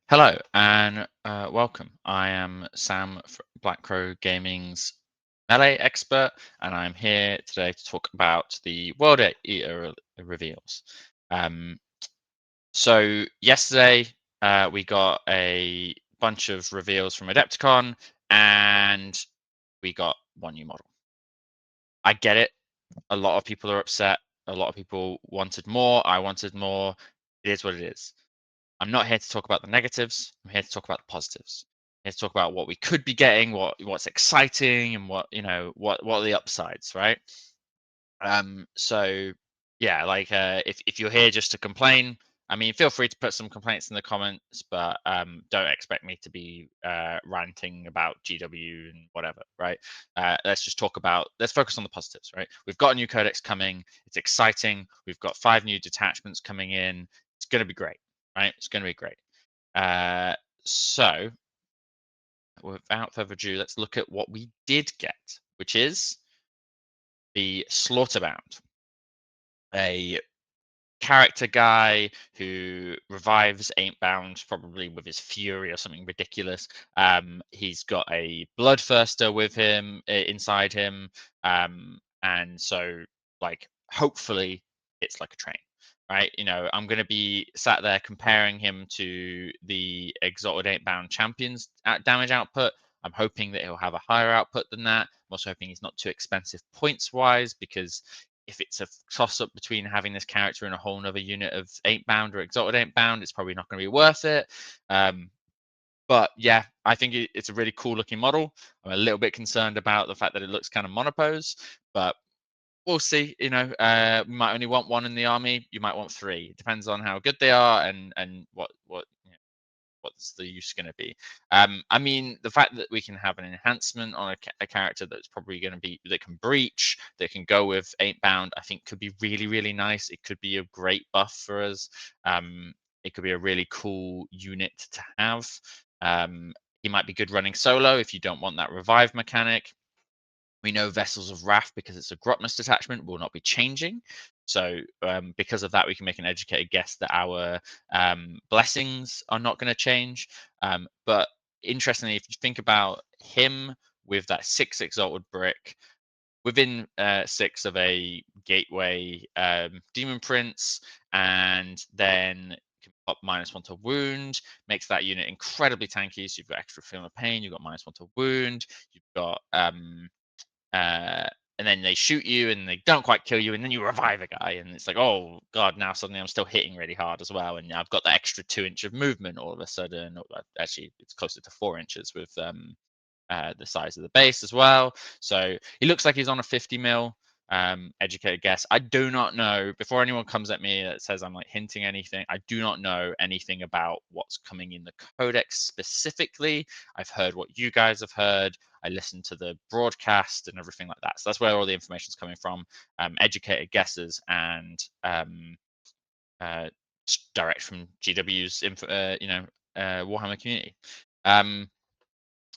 Hello and welcome. I am Sam, Black Crow Gaming's melee expert, and I'm here today to talk about the World Eater reveals. Um, so yesterday we got a bunch of reveals from Adepticon, and we got one new model. I get it. A lot of people are upset. A lot of people wanted more. I wanted more. It is what it is. I'm not here to talk about the negatives. I'm here to talk about the positives. I'm here to talk about what we could be getting, what's exciting, and what are the upsides, right? So yeah, like if you're here just to complain, I mean, feel free to put some complaints in the comments, but don't expect me to be ranting about GW and whatever, right? Let's focus on the positives, right? We've got a new codex coming. It's exciting. We've got 5 new detachments coming in. It's going to be great, right? It's going to be great. So without further ado, let's look at what we did get, which is the Slaughterbound, a character guy who revives Ain't Bound probably with his fury or something ridiculous. He's got a bloodthirster with him inside him, and so like hopefully it's like a train, right? I'm going to be sat there comparing him to the Exalted Ain't Bound champions at damage output. I'm hoping that he'll have a higher output than that. I'm also hoping he's not too expensive points wise, because if it's a toss up between having this character in a whole nother unit of Ain't Bound or Exalted Ain't Bound, it's probably not going to be worth it. But yeah, I think it's a really cool looking model. I'm a little bit concerned about the fact that it looks kind of monopose, but we'll see. We might only want one in the army. You might want three. It depends on how good they are and what's the use going to be. I mean, the fact that we can have an enhancement on a character that's probably going to be that can breach, that can go with Ain't Bound, I think could be really, really nice. It could be a great buff for us. It could be a really cool unit to have. He might be good running solo if you don't want that revive mechanic. We know Vessels of Wrath, because it's a Grotmus detachment, will not be changing. So because of that, we can make an educated guess that our blessings are not going to change. But interestingly, if you think about him with that 6 Exalted Brick, within 6 of a Gateway Demon Prince, and then up -1 to wound, makes that unit incredibly tanky. So you've got extra Film of Pain, you've got -1 to wound, you've got uh, and then they shoot you and they don't quite kill you, and then you revive a guy, and it's like, oh god, now suddenly I'm still hitting really hard as well, and I've got the extra 2 inch of movement all of a sudden. Actually, it's closer to 4 inches with the size of the base as well. So he looks like he's on a 50 mil. Educated guess. I do not know. Before anyone comes at me that says I'm like hinting anything, I do not know anything about what's coming in the Codex specifically. I've heard what you guys have heard. I listened to the broadcast and everything like that. So that's where all the information is coming from. Educated guesses and uh, direct from GW's Warhammer community.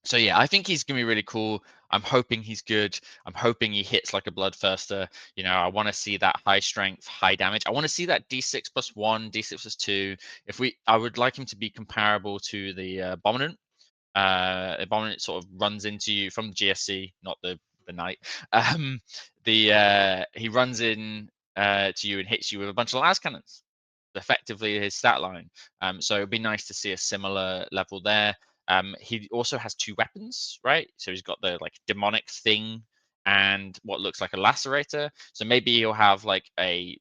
So yeah, I think he's gonna be really cool. I'm hoping he's good. I'm hoping he hits like a bloodthirster. I want to see that high strength, high damage. I want to see that D6 plus 1, D6 plus 2. I would like him to be comparable to the Abominant. Abominant sort of runs into you from the GSC, not the knight. He runs in to you and hits you with a bunch of las cannons. Effectively, his stat line. So it'd be nice to see a similar level there. He also has 2 weapons, right? So he's got the like demonic thing and what looks like a lacerator. So maybe he'll have like a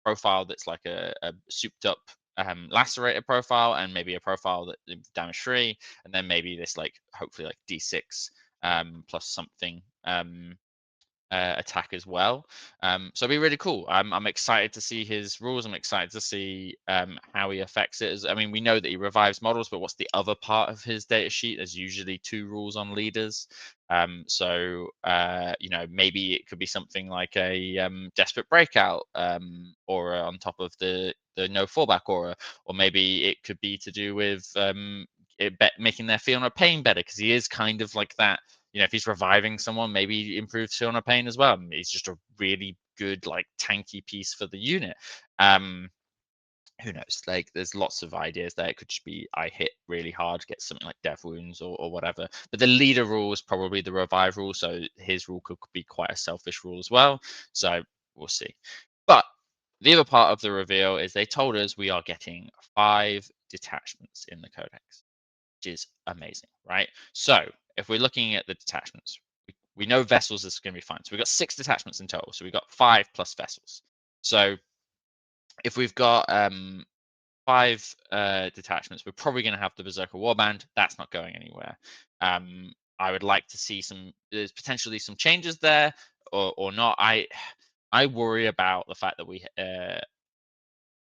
profile that's like a souped up lacerator profile, and maybe a profile that damage free, and then maybe this like hopefully like D6 plus something attack as well. So it'd be really cool. I'm excited to see his rules. I'm excited to see how he affects it. I mean, we know that he revives models, but what's the other part of his data sheet? There's usually 2 rules on leaders. Maybe it could be something like a desperate breakout aura on top of the no fallback aura, or maybe it could be to do with making their feel no pain better, because he is kind of like that. If he's reviving someone, maybe he improves feel no pain as well. He's just a really good like tanky piece for the unit. who knows? Like, there's lots of ideas there. It could just be I hit really hard, get something like death wounds or whatever. But the leader rule is probably the revive rule, so his rule could be quite a selfish rule as well. So we'll see. But the other part of the reveal is they told us we are getting 5 detachments in the Codex, which is amazing, right? So if we're looking at the detachments, we know vessels is going to be fine. So we've got 6 detachments in total. So we've got 5 plus vessels. So if we've got 5 detachments, we're probably going to have the Berserker Warband. That's not going anywhere. I would like to see there's potentially some changes there or not. I worry about the fact that we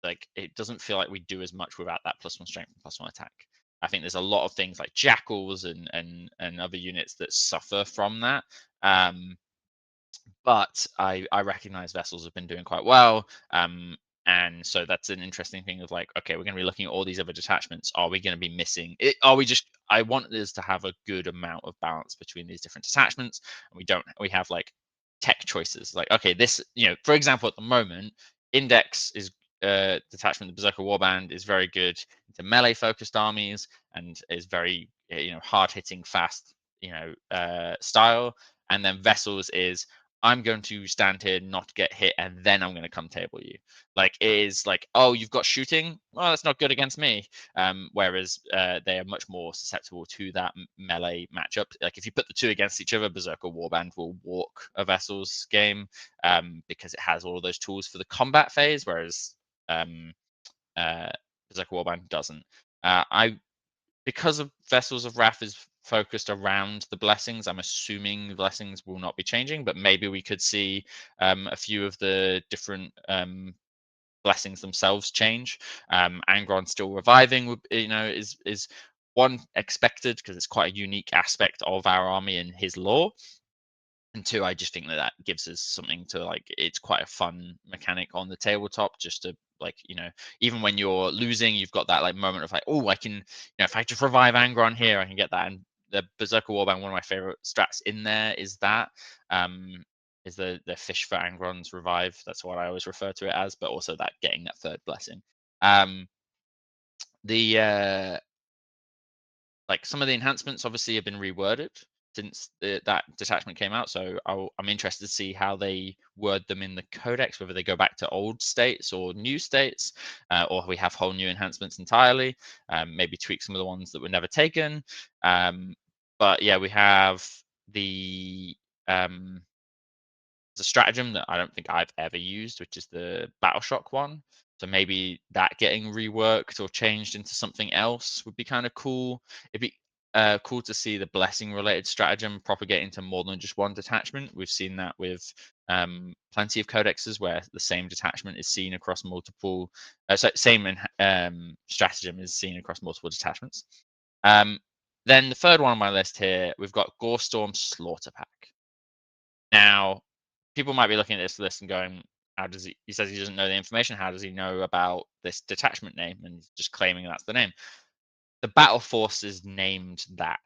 like it doesn't feel like we do as much without that +1 strength and +1 attack. I think there's a lot of things like jackals and other units that suffer from that. Um, but I recognize vessels have been doing quite well. And so that's an interesting thing of like, okay, we're going to be looking at all these other detachments. Are we going to be missing it? Are we just, I want this to have a good amount of balance between these different detachments. And we have like tech choices. Like, okay, this, for example, at the moment, Index is detachment, the Berserker Warband is very good into melee focused armies and is very, hard hitting, fast, style. And then Vessels is I'm going to stand here, not get hit, and then I'm going to come table you. Like it is like, oh, you've got shooting. Well, that's not good against me. Whereas they are much more susceptible to that melee matchup. Like if you put the two against each other, Berserker Warband will walk a Vessel's game because it has all of those tools for the combat phase, whereas um, Berserker Warband doesn't. I Because of Vessels of Wrath is focused around the blessings, I'm assuming the blessings will not be changing, but maybe we could see a few of the different blessings themselves change. Angron still reviving, is one expected because it's quite a unique aspect of our army and his lore. And two, I just think that gives us something to like. It's quite a fun mechanic on the tabletop, just to like, even when you're losing, you've got that like moment of like, oh, I can, if I just revive Angron here, I can get that. And the Berserker Warband, one of my favorite strats in there is that, is the fish for Angron's revive. That's what I always refer to it as, but also that getting that third blessing. The Like some of the enhancements obviously have been reworded since that detachment came out. So I'm interested to see how they word them in the codex, whether they go back to old states or new states, or we have whole new enhancements entirely. Maybe tweak some of the ones that were never taken. But yeah, we have the um, a stratagem that I don't think I've ever used, which is the Battle Shock one. So maybe that getting reworked or changed into something else would be kind of cool. It'd be cool to see the blessing related stratagem propagate into more than just one detachment. We've seen that with plenty of codexes where the same detachment is seen across multiple, stratagem is seen across multiple detachments. Then the third one on my list here, we've got Gorestorm Slaughter Pack. Now, people might be looking at this list and going, how does he says he doesn't know the information. How does he know about this detachment name and just claiming that's the name? The battle forces named that.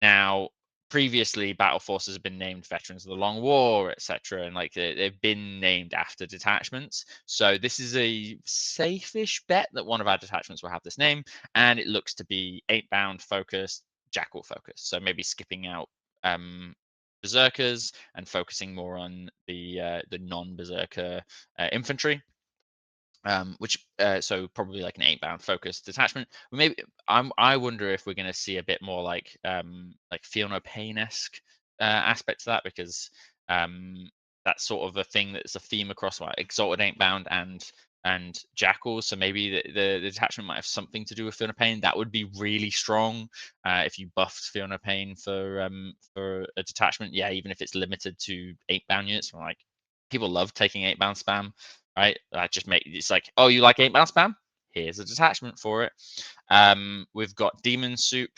Now, previously, battle forces have been named Veterans of the Long War, etc., and like they've been named after detachments. So this is a safe-ish bet that one of our detachments will have this name, and it looks to be 8-bound focused, jackal focused. So maybe skipping out berserkers and focusing more on the non-berserker infantry. Which so probably like an 8-bound focused detachment. Maybe I wonder if we're going to see a bit more like Fiona Payne-esque aspect to that, because that's sort of a thing that's a theme across what Exalted 8-bound and Jackals. So maybe the detachment might have something to do with Fiona Payne. That would be really strong if you buffed Fiona Payne for a detachment. Yeah, even if it's limited to 8-bound units. Like people love taking 8-bound spam, right? That just make it's like, oh, you like 8-bound spam? Here's a detachment for it. We've got Demon Soup.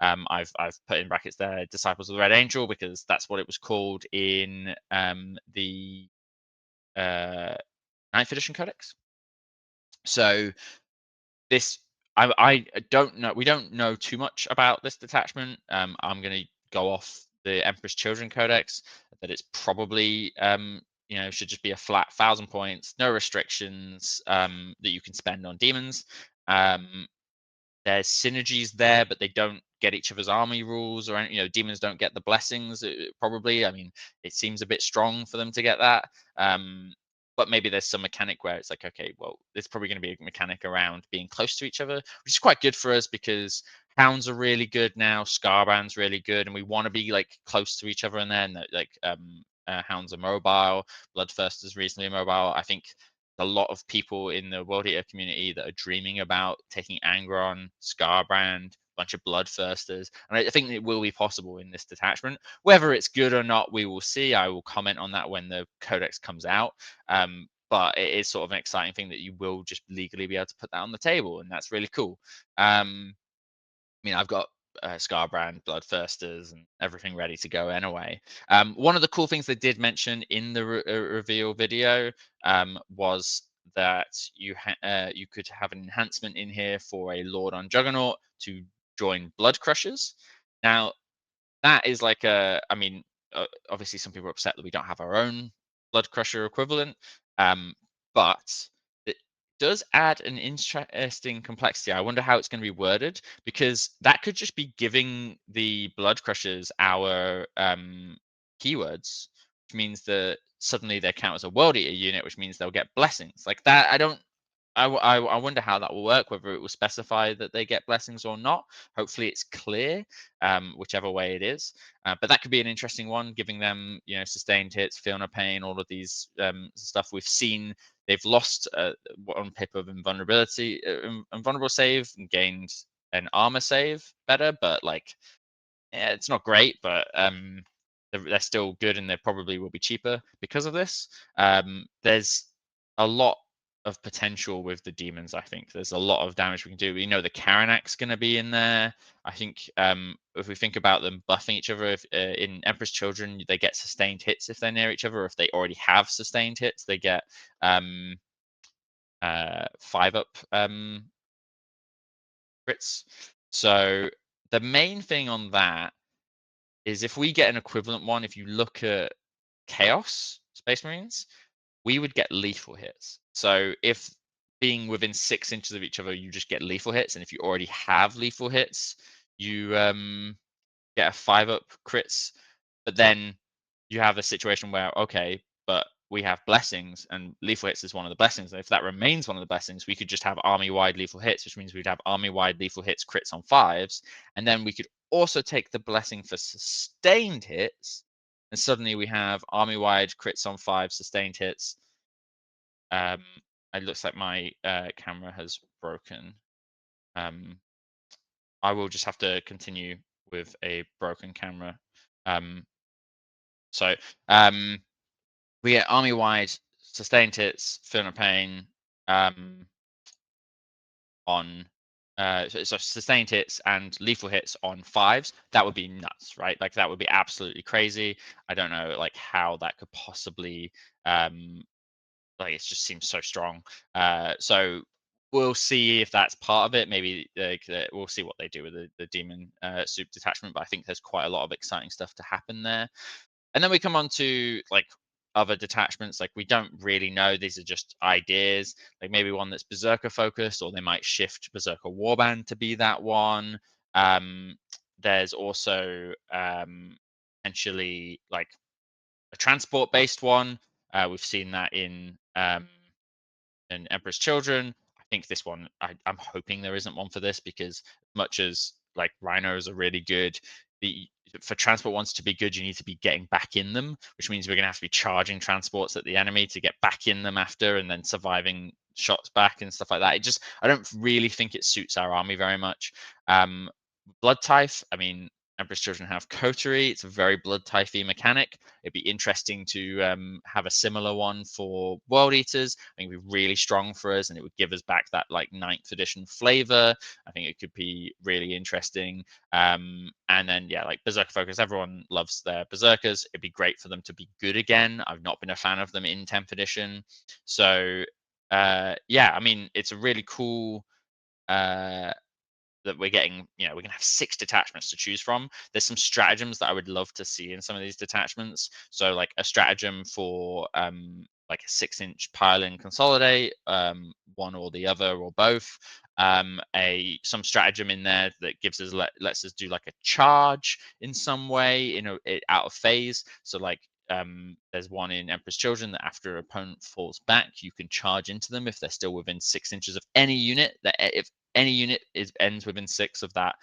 I've put in brackets there Disciples of the Red Angel because that's what it was called in the 9th edition codex. So this I don't know. We don't know too much about this detachment. I'm going to go off the Emperor's Children Codex that it's probably should just be a flat 1,000 points, no restrictions that you can spend on demons. Um, there's synergies there, but they don't get each other's army rules or any, demons don't get the blessings. Probably, I mean, it seems a bit strong for them to get that. Um, but maybe there's some mechanic where it's like, okay, well, there's probably going to be a mechanic around being close to each other, which is quite good for us because hounds are really good now, Scarband's really good, and we want to be like close to each other in there. And like hounds are mobile, Bloodthirst is reasonably mobile. I think a lot of people in the World Eater community that are dreaming about taking Angron, Scarbrand, a bunch of Bloodthirsters. And I think it will be possible in this detachment. Whether it's good or not, we will see. I will comment on that when the Codex comes out. But it is sort of an exciting thing that you will just legally be able to put that on the table, and that's really cool. I've got Scarbrand, Bloodthirsters, and everything ready to go anyway. One of the cool things they did mention in the reveal video was that you could have an enhancement in here for a Lord on Juggernaut to join Blood Crushers. Now, that is like obviously some people are upset that we don't have our own Blood Crusher equivalent, but it does add an interesting complexity. I wonder how it's going to be worded because that could just be giving the Blood Crushers our keywords, which means that suddenly they count as a World Eater unit, which means they'll get blessings like that. I don't I wonder how that will work, whether it will specify that they get blessings or not. Hopefully, it's clear, whichever way it is. But that could be an interesting one, giving them, sustained hits, feel no pain, all of these stuff. We've seen they've lost one pip of invulnerability, invulnerable save, and gained an armor save better, but like yeah, it's not great, but they're still good, and they probably will be cheaper because of this. There's a lot of potential with the demons. I think there's a lot of damage we can do. We know the Karanak's going to be in there. I think if we think about them buffing each other, if, in Emperor's Children, they get sustained hits if they're near each other. Or if they already have sustained hits, they get 5-up crits. So the main thing on that is if we get an equivalent one, if you look at Chaos Space Marines, we would get lethal hits. So if being within 6 inches of each other, you just get lethal hits, and if you already have lethal hits, you get a 5-up crits. But then you have a situation where, okay, but we have blessings, and lethal hits is one of the blessings. And if that remains one of the blessings, we could just have army-wide lethal hits, which means we'd have army-wide lethal hits crits on 5s, and then we could also take the blessing for sustained hits, and suddenly we have army-wide crits on 5 sustained hits. It looks like my camera has broken. I will just have to continue with a broken camera. Um, so we get army-wide sustained hits, feel no pain on so sustained hits and lethal hits on 5s. That would be nuts, right? Like that would be absolutely crazy. I don't know like how that could possibly like it just seems so strong. So we'll see if that's part of it. Maybe we'll see what they do with the demon soup detachment. But I think there's quite a lot of exciting stuff to happen there. And then we come on to like other detachments. Like we don't really know. These are just ideas. Like maybe one that's berserker focused, or they might shift berserker warband to be that one. Um, there's also potentially like a transport based one. We've seen that in Emperor's Children. I think this one, I'm hoping there isn't one for this because much as like rhinos are really good, the for transport ones to be good, you need to be getting back in them, which means we're going to have to be charging transports at the enemy to get back in them after, and then surviving shots back and stuff like that. I don't really think it suits our army very much. Blood Tithe, I mean, Emperor's Children have coterie. It's a very blood typhy mechanic. It'd be interesting to have a similar one for World Eaters. I think it'd be really strong for us, and it would give us back that like 9th edition flavor. I think it could be really interesting. And then yeah, like Berserker Focus. Everyone loves their Berserkers. It'd be great for them to be good again. I've not been a fan of them in 10th edition. So yeah, I mean, it's a really cool that we're getting, we're gonna have 6 detachments to choose from. There's some stratagems that I would love to see in some of these detachments. So like a stratagem for like a 6-inch pile and consolidate, one or the other or both. A some stratagem in there that gives us lets us do like a charge in some way out of phase. So like there's one in Emperor's Children that after an opponent falls back, you can charge into them if they're still within 6 inches of any unit. That if any unit ends within 6 of that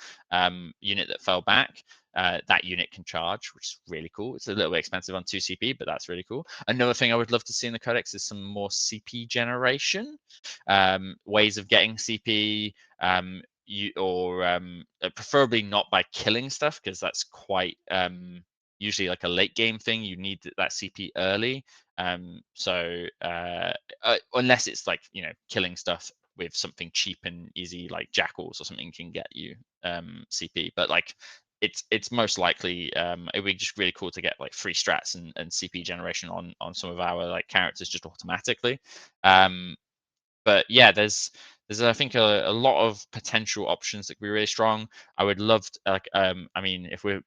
unit that fell back, that unit can charge, which is really cool. It's a little bit expensive on 2 CP, but that's really cool. Another thing I would love to see in the Codex is some more CP generation, ways of getting CP, preferably not by killing stuff, because that's quite usually like a late game thing. You need that CP early. Unless it's like killing stuff with something cheap and easy like jackals or something can get you CP, but like it's most likely it would be just really cool to get like free strats and CP generation on some of our like characters just automatically. But yeah, there's I think a lot of potential options that could be really strong. I would love to, like I mean, if we're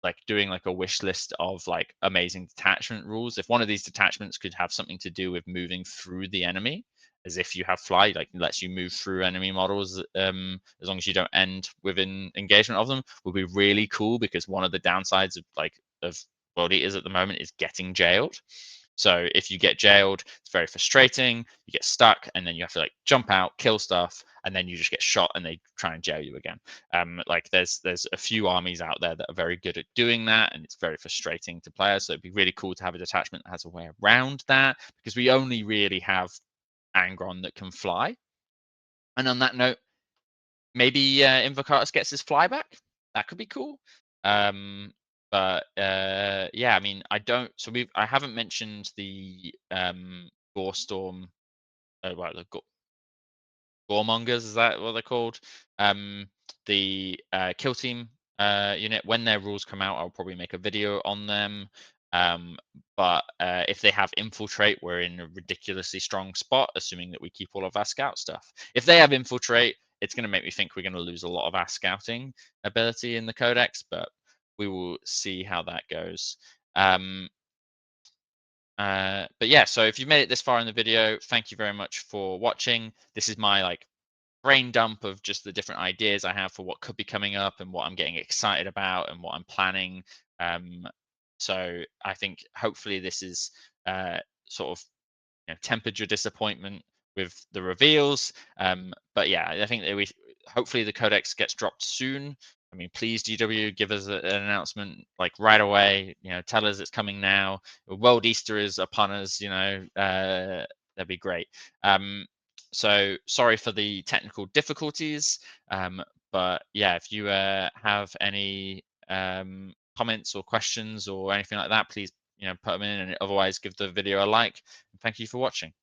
like doing like a wish list of like amazing detachment rules, if one of these detachments could have something to do with moving through the enemy, as if you have fly, like lets you move through enemy models, as long as you don't end within engagement of them, would be really cool, because one of the downsides of world eaters at the moment is getting jailed. So if you get jailed, it's very frustrating. You get stuck, and then you have to like jump out, kill stuff, and then you just get shot, and they try and jail you again. Like there's a few armies out there that are very good at doing that, and it's very frustrating to players. So it'd be really cool to have a detachment that has a way around that, because we only really have Angron that can fly. And on that note, maybe Invocatus gets his fly back. That could be cool. But yeah, I mean, I don't. So I haven't mentioned the Gore Storm. Well, the Goremongers, is that what they're called? The kill team unit. When their rules come out, I'll probably make a video on them. But if they have infiltrate, we're in a ridiculously strong spot, assuming that we keep all of our scout stuff. If they have infiltrate, it's going to make me think we're going to lose a lot of our scouting ability in the Codex, but we will see how that goes. But yeah, so if you've made it this far in the video, thank you very much for watching. This is my like brain dump of just the different ideas I have for what could be coming up and what I'm getting excited about and what I'm planning. So I think hopefully this is sort of tempered your disappointment with the reveals. But yeah, I think that we hopefully the Codex gets dropped soon. I mean, please GW, give us an announcement like right away. Tell us it's coming now. World Easter is upon us. That'd be great. So sorry for the technical difficulties. But yeah, if you have any comments or questions or anything like that, please put them in, and otherwise give the video a like. Thank you for watching.